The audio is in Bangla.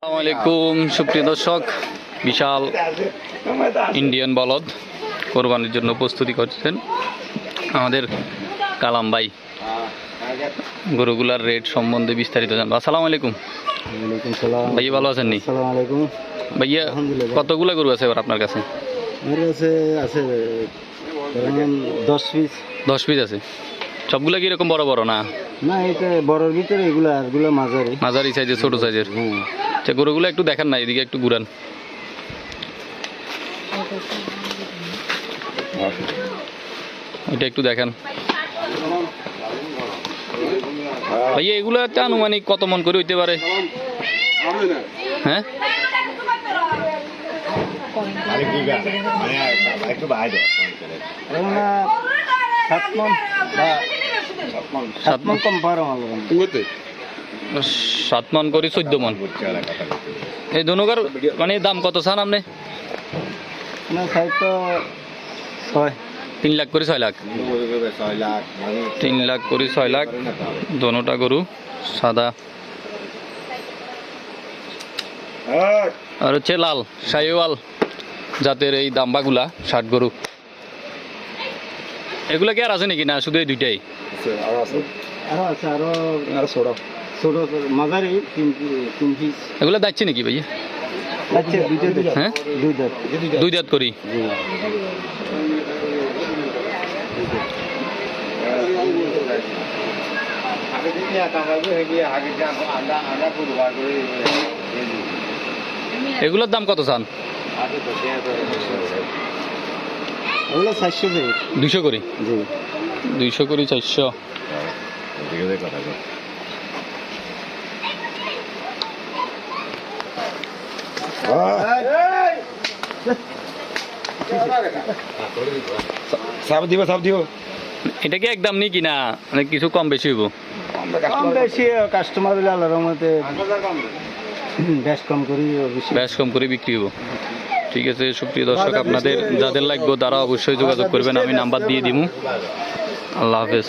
আসসালামু আলাইকুম সুপ্রিয় দর্শক, বিশাল ইন্ডিয়ান বলদ কোরবানির জন্য প্রস্তুতি করছেন আমাদের কালাম ভাই। গরুগুলার রেট সম্বন্ধে বিস্তারিত জানবো। আসসালামু আলাইকুম ভাইয়া, ভালো আছেন নি? ভাইয়া, কতগুলা গরু আছে এবার আপনার কাছে? আমার কাছে আছে 10 পিস আছে। সবগুলা কি এরকম বড় বড় না? না, এটা বড়র ভিতরে এগুলা, আর গুলা মাঝারি মাঝারি সাইজের, ছোট সাইজের। আচ্ছা, গরুগুলো একটু দেখান না, এদিকে একটু ঘুরান। এটা একটু দেখান ভাইয়া। এগুলো একটা আনুমানিক কত মন করে হইতে পারে? হ্যাঁ, এগুলা 7 মণ বা 7 মণ কম পারো আমার 7 মন করে 14 মন। এই দনুকার মানে দাম কত চান আপনি? না, সাইজ তো 3 লাখ করে 6 লাখ। 3 লাখ করে 6 লাখ দোনোটা গরু সাদা, আর হচ্ছে লাল শাহিওয়াল জাতের এই দাম্বাগুলা 60 গরু। এগুলা কি আর আছে নাকি, না শুধু এই দুইটাই? আরো আছে, আরো ছোট ছোট মাঝারি 3 পিস। এগুলা যাচ্ছে নাকি ভাইয়া? আচ্ছা, হ্যাঁ, দুই দাঁত করি। এগুলোর দাম কত চান? ওগুলো 400 করে। 200 করি। জি, 200 করি 400। সাপ দিব। এটা কি একদম নেই কিনা, মানে কিছু কম বেশি হইব? কম বেশি কাস্টমার হলে আল্লাহর রহমতে বেশ কম করি বিক্রি হইব। ঠিক আছে সুপ্রিয় দর্শক, আপনাদের যাদের লাগবে তারা অবশ্যই যোগাযোগ করবেন, আমি নাম্বার দিয়ে দিব। আল্লাহ হাফেজ।